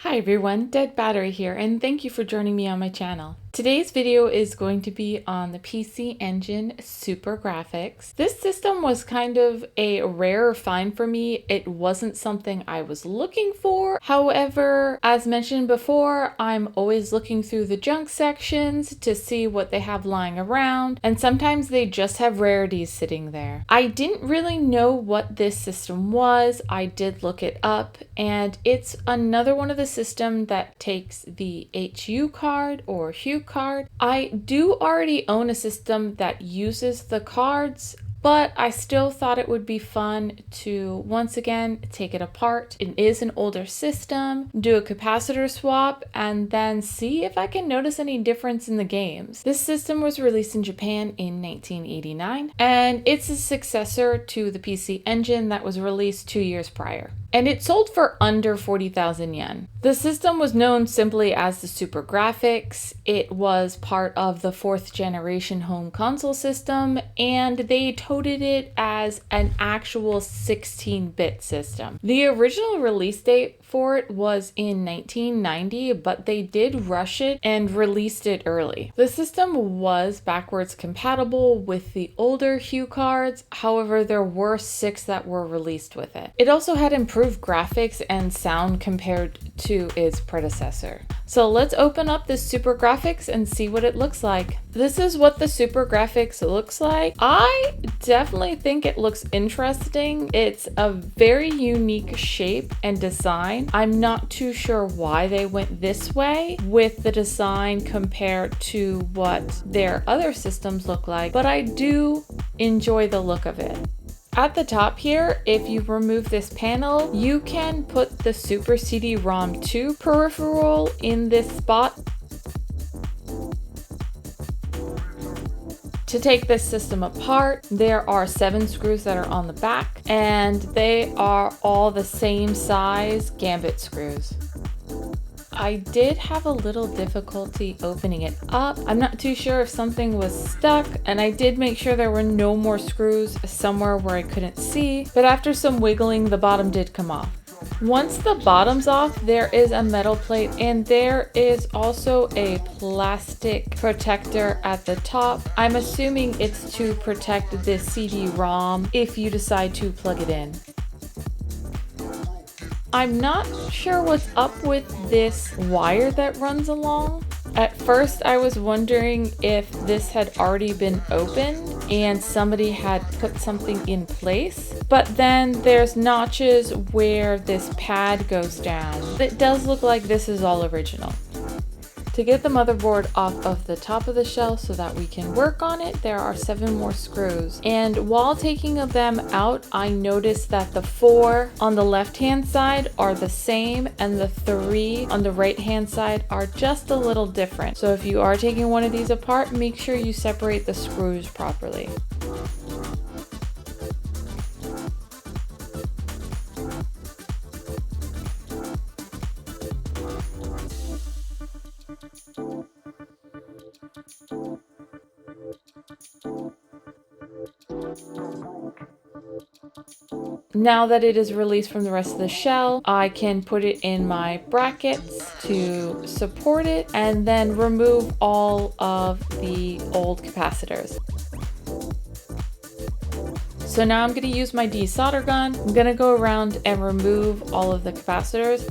Hi everyone, Dead Battery here, and thank you for joining me on my channel. Today's video is going to be on the PC Engine SuperGrafx. This system was kind of a rare find for me. It wasn't something I was looking for. However, as mentioned before, I'm always looking through the junk sections to see what they have lying around, and sometimes they just have rarities sitting there. I didn't really know what this system was. I did look it up, and it's another one of the systems that takes the HU card or Hucards. I do already own a system that uses the cards, but I still thought it would be fun to once again take it apart. It is an older system, do a capacitor swap, and then see if I can notice any difference in the games. This system was released in Japan in 1989, and it's a successor to the PC Engine that was released 2 years prior. And it sold for under 40,000 yen. The system was known simply as the SuperGrafx. It was part of the 4th generation home console system, and they touted it as an actual 16-bit system. The original release date for it was in 1990, but they did rush it and released it early. The system was backwards compatible with the older Hucards, however there were 6 that were released with it. It also had improved graphics and sound compared to its predecessor. So let's open up this SuperGrafx and see what it looks like. This is what the SuperGrafx looks like. I definitely think it looks interesting. It's a very unique shape and design. I'm not too sure why they went this way with the design compared to what their other systems look like, but I do enjoy the look of it. At the top here, if you remove this panel, you can put the Super CD-ROM 2 peripheral in this spot. To take this system apart, there are 7 screws that are on the back, and they are all the same size gambit screws. I did have a little difficulty opening it up. I'm not too sure if something was stuck, and I did make sure there were no more screws somewhere where I couldn't see, but after some wiggling, the bottom did come off. Once the bottom's off, there is a metal plate, and there is also a plastic protector at the top. I'm assuming it's to protect the CD-ROM if you decide to plug it in. I'm not sure what's up with this wire that runs along. At first I was wondering if this had already been opened and somebody had put something in place, but then there's notches where this pad goes down. It does look like this is all original. To get the motherboard off of the top of the shelf so that we can work on it, there are 7 more screws. And while taking them out, I noticed that the 4 on the left-hand side are the same, and the 3 on the right-hand side are just a little different. So if you are taking one of these apart, make sure you separate the screws properly. Now that it is released from the rest of the shell, I can put it in my brackets to support it and then remove all of the old capacitors. So now I'm going to use my desolder gun. I'm going to go around and remove all of the capacitors.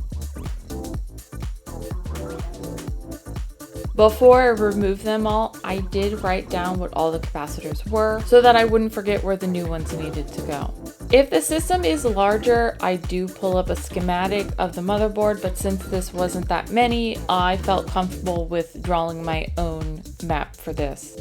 Before I removed them all, I did write down what all the capacitors were so that I wouldn't forget where the new ones needed to go. If the system is larger, I do pull up a schematic of the motherboard, but since this wasn't that many, I felt comfortable with drawing my own map for this.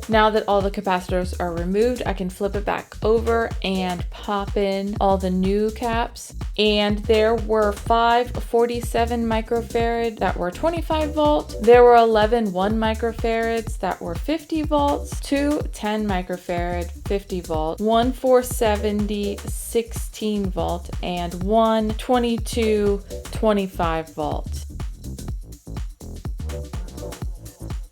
Now that all the capacitors are removed, I can flip it back over and pop in all the new caps. And there were 5 47 microfarad that were 25 volts. There were 11 1 microfarads that were 50 volts, 2 10 microfarad 50 volt, 1 470 16 volt, and 1 22 25 volt.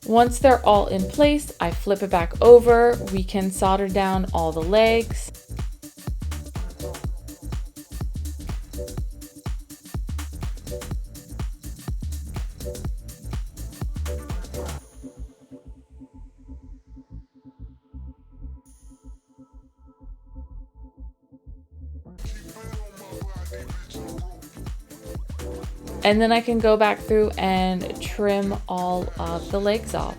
Once they're all in place, I flip it back over. We can solder down all the legs. And then I can go back through and trim all of the legs off.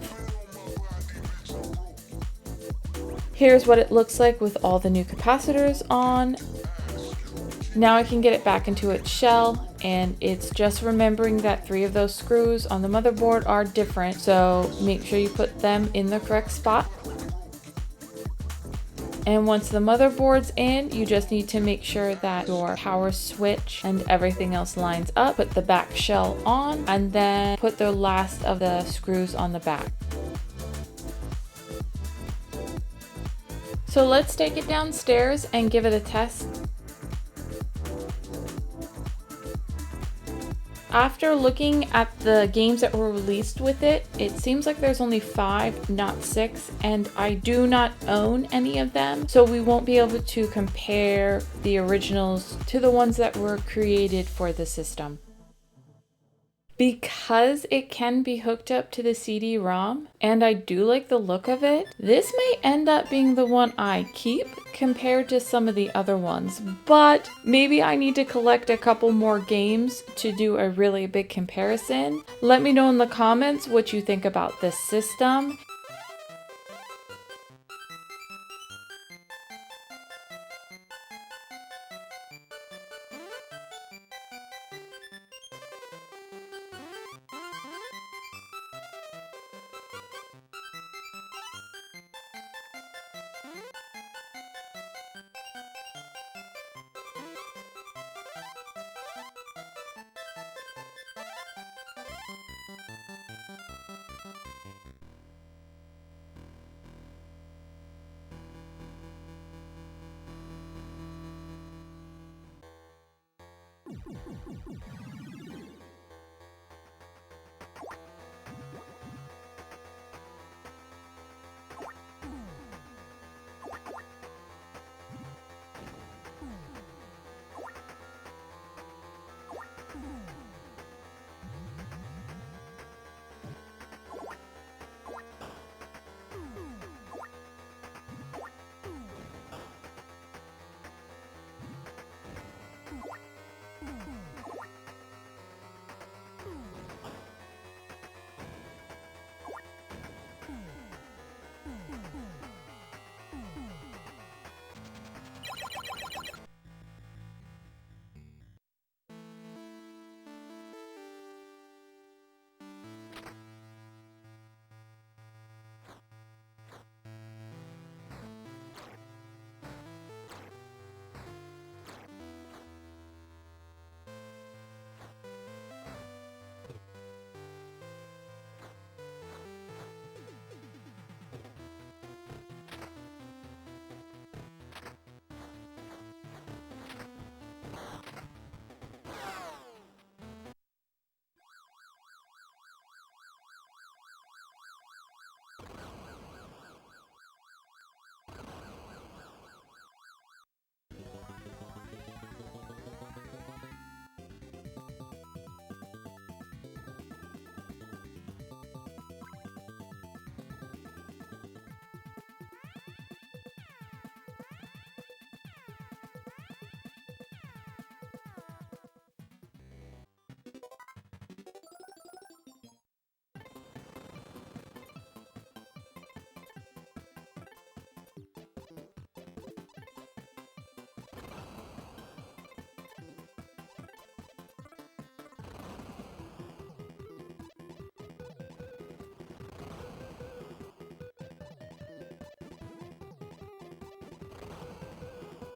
Here's what it looks like with all the new capacitors on. Now I can get it back into its shell, and it's just remembering that 3 of those screws on the motherboard are different, so make sure you put them in the correct spot. And once the motherboard's in, you just need to make sure that your power switch and everything else lines up. Put the back shell on, and then put the last of the screws on the back. So let's take it downstairs and give it a test. After looking at the games that were released with it, it seems like there's only 5, not 6, and I do not own any of them, so we won't be able to compare the originals to the ones that were created for the system. Because it can be hooked up to the CD-ROM, and I do like the look of it, this may end up being the one I keep compared to some of the other ones, but maybe I need to collect a couple more games to do a really big comparison. Let me know in the comments what you think about this system.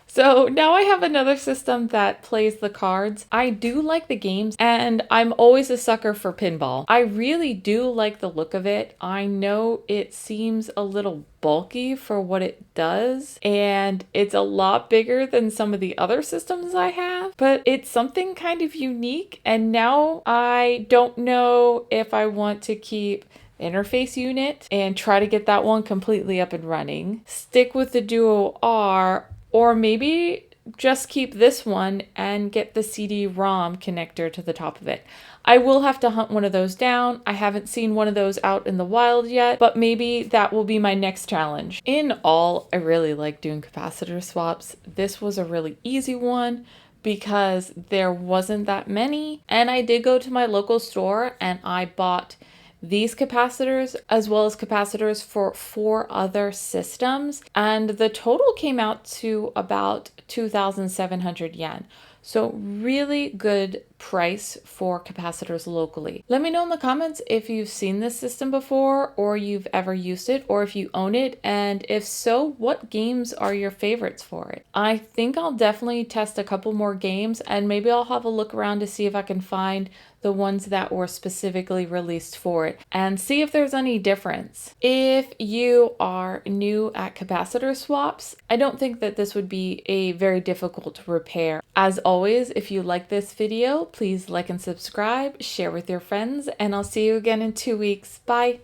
So now I have another system that plays the cards. I do like the games, and I'm always a sucker for pinball. I really do like the look of it. I know it seems a little bulky for what it does, and it's a lot bigger than some of the other systems I have, but it's something kind of unique, and now I don't know if I want to keep interface unit and try to get that one completely up and running, stick with the Duo R, or maybe just keep this one and get the CD-ROM connector to the top of it. I will have to hunt one of those down. I haven't seen one of those out in the wild yet, but maybe that will be my next challenge. In all, I really like doing capacitor swaps. This was a really easy one because there wasn't that many. And I did go to my local store and I bought these capacitors as well as capacitors for 4 other systems. And the total came out to about 2,700 yen. So really good price for capacitors locally. Let me know in the comments if you've seen this system before or you've ever used it or if you own it, and if so, what games are your favorites for it? I think I'll definitely test a couple more games and maybe I'll have a look around to see if I can find the ones that were specifically released for it and see if there's any difference. If you are new at capacitor swaps, I don't think that this would be a very difficult repair. As always, if you like this video, please like and subscribe, share with your friends, and I'll see you again in 2 weeks. Bye!